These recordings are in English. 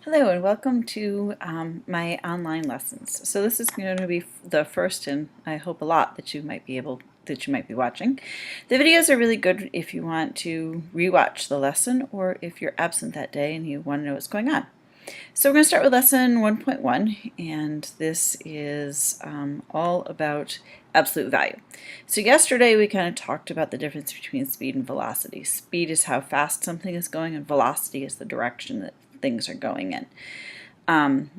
Hello and welcome to my online lessons. So this is going to be the first in, I hope, a lot that you might be watching. The videos are really good if you want to rewatch the lesson or if you're absent that day and you want to know what's going on. So we're going to start with lesson 1.1, and this is all about absolute value. So yesterday we kind of talked about the difference between speed and velocity. Speed is how fast something is going, and velocity is the direction that things are going in. And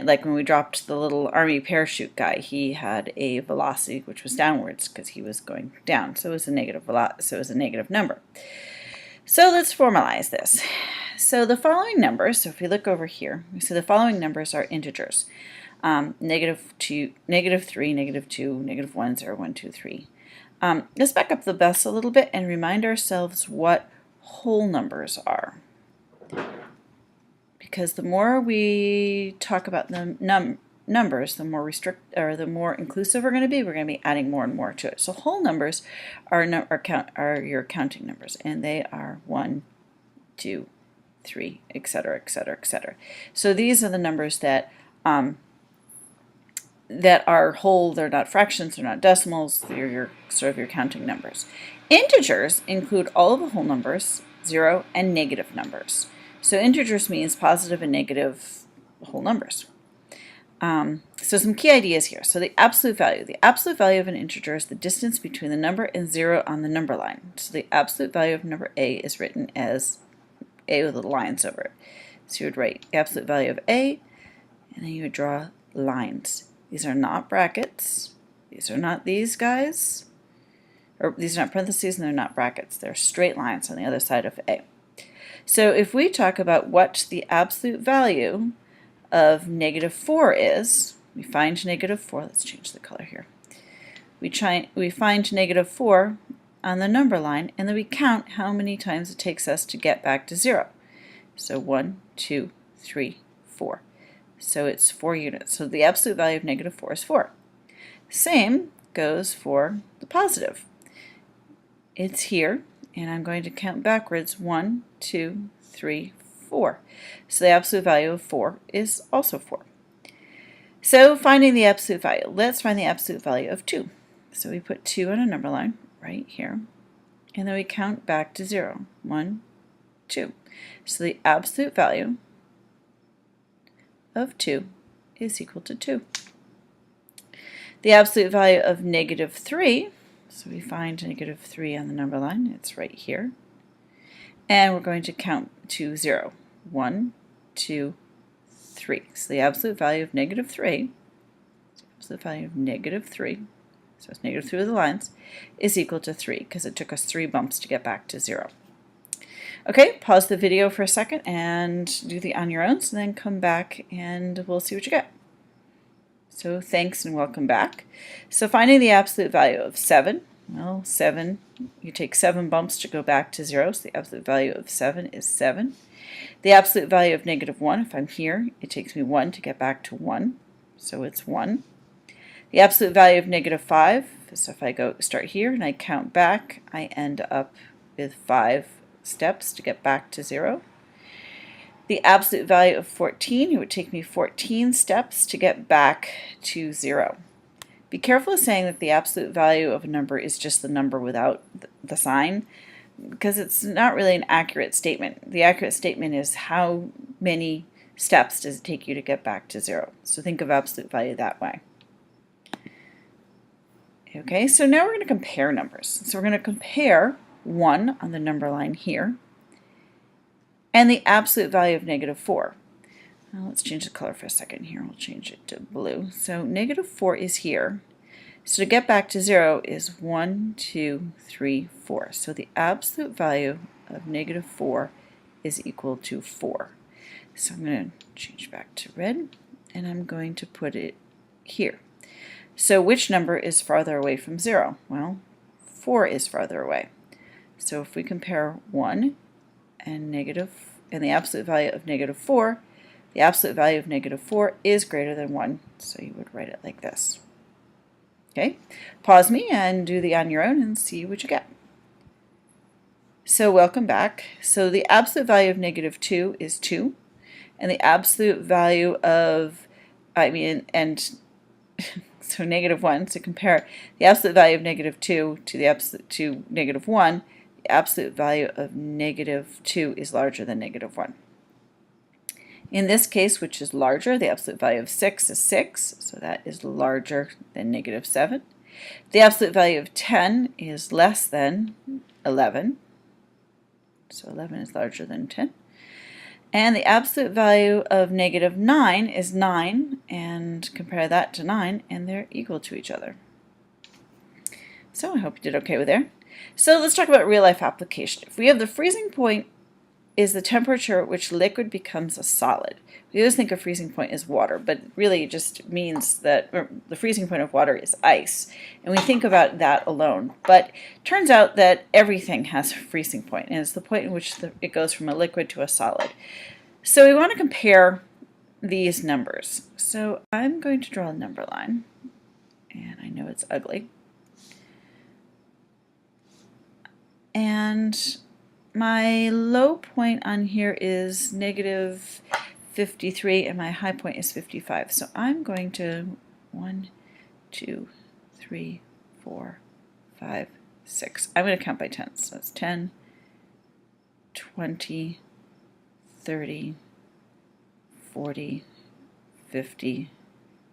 like when we dropped the little army parachute guy, he had a velocity which was downwards because he was going down. So it was a negative number. So let's formalize this. So the following numbers, so if we look over here, we see the following numbers are integers. -2, -3, -2, -1, 0, 1, 2, 3. Let's back up the bus a little bit and remind ourselves what whole numbers are. Because the more we talk about the numbers, the more the more inclusive we're going to be. We're going to be adding more and more to it. So whole numbers are your counting numbers, and they are 1, 2, 3, etc., etc., etc. So these are the numbers that are whole. They're not fractions. They're not decimals. They're your counting numbers. Integers include all of the whole numbers, zero, and negative numbers. So integers means positive and negative whole numbers. So some key ideas here. So the absolute value. The absolute value of an integer is the distance between the number and 0 on the number line. So the absolute value of number a is written as a with little lines over it. So you would write the absolute value of a, and then you would draw lines. These are not brackets. These are not these guys. Or these are not parentheses, and they're not brackets. They're straight lines on the other side of a. So if we talk about what the absolute value of -4 is, we find -4. Let's change the color here. We find -4 on the number line, and then we count how many times it takes us to get back to 0. So 1, 2, 3, 4. So it's 4 units. So the absolute value of -4 is 4. Same goes for the positive. It's here, and I'm going to count backwards. 1, 2, 3, 4. So the absolute value of 4 is also 4. So finding the absolute value. Let's find the absolute value of 2. So we put 2 on a number line right here, and then we count back to 0. 1, 2. So the absolute value of 2 is equal to 2. The absolute value of -3, so we find -3 on the number line, it's right here, and we're going to count to 0. 1, 2, 3. So the absolute value of -3, so it's -3 with the lines, is equal to 3, because it took us 3 bumps to get back to 0. Okay, pause the video for a second and do the on your own, so then come back and we'll see what you get. So thanks and welcome back. So finding the absolute value of 7, well, 7, you take 7 bumps to go back to 0, so the absolute value of 7 is 7. The absolute value of -1, if I'm here, it takes me 1 to get back to 1, so it's 1. The absolute value of -5, so if I start here and I count back, I end up with 5 steps to get back to 0. The absolute value of 14, it would take me 14 steps to get back to 0. Be careful of saying that the absolute value of a number is just the number without the sign, because it's not really an accurate statement. The accurate statement is how many steps does it take you to get back to 0. So think of absolute value that way. Okay, so now we're going to compare numbers. So we're going to compare 1 on the number line here and the absolute value of -4. Now let's change the color for a second here. We'll change it to blue. So -4 is here. So to get back to 0 is 1, 2, 3, 4. So the absolute value of -4 is equal to 4. So I'm going to change back to red, and I'm going to put it here. So which number is farther away from 0? Well, 4 is farther away. So if we compare 1 and the absolute value of -4, the absolute value of -4 is greater than 1, so you would write it like this. Okay, pause me and do the on your own and see what you get. So welcome back. So the absolute value of -2 is 2, and the absolute value of, so -1, to compare the absolute value of -2 to -1, the absolute value of -2 is larger than -1. In this case, which is larger, the absolute value of 6 is 6, so that is larger than -7. The absolute value of 10 is less than 11, so 11 is larger than 10. And the absolute value of -9 is 9, and compare that to 9, and they're equal to each other. So I hope you did okay with there. So let's talk about real-life application. If we have the freezing point is the temperature at which liquid becomes a solid. We always think of freezing point as water, but really it just means that the freezing point of water is ice, and we think about that alone. But it turns out that everything has a freezing point, and it's the point in which it goes from a liquid to a solid. So we want to compare these numbers. So I'm going to draw a number line, and I know it's ugly. And my low point on here is -53, and my high point is 55. So I'm going to 1, 2, 3, 4, 5, 6. I'm going to count by tens. So that's 10, 20, 30, 40, 50,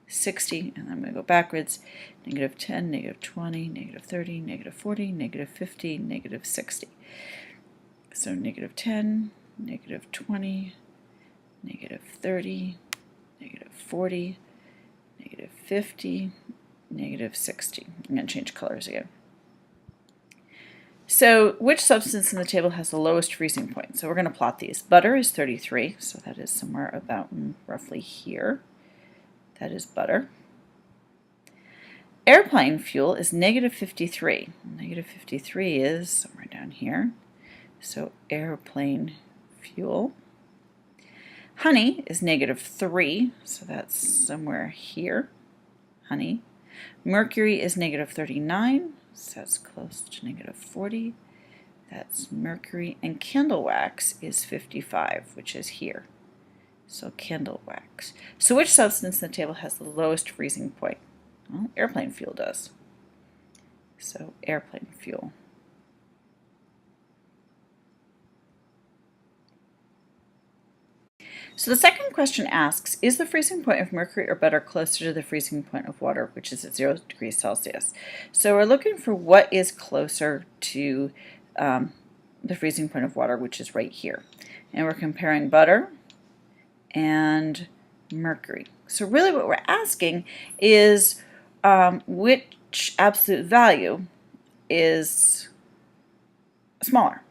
60, and I'm going to go backwards. -10, -20, -30, -40, -50, -60. So -10, -20, -30, -40, -50, -60. I'm going to change colors again. So which substance in the table has the lowest freezing point? So we're going to plot these. Butter is 33, so that is somewhere about roughly here. That is butter. Airplane fuel is -53. -53 is somewhere down here. So airplane fuel. Honey is -3, so that's somewhere here. Honey. Mercury is -39, so that's close to -40. That's mercury. And candle wax is 55, which is here. So candle wax. So which substance in the table has the lowest freezing point? Well, airplane fuel does. So airplane fuel. So the second question asks, is the freezing point of mercury or butter closer to the freezing point of water, which is at 0 degrees Celsius? So we're looking for what is closer to the freezing point of water, which is right here. And we're comparing butter and mercury. So really what we're asking is which absolute value is smaller.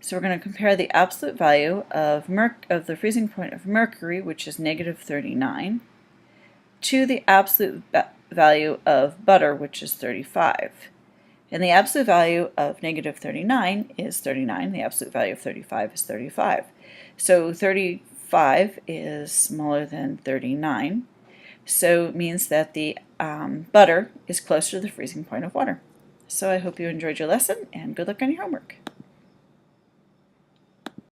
So we're going to compare the absolute value of the freezing point of mercury, which is -39, to the absolute value of butter, which is 35. And the absolute value of -39 is 39. The absolute value of 35 is 35. So 35 is smaller than 39. So it means that the butter is closer to the freezing point of water. So I hope you enjoyed your lesson, and good luck on your homework.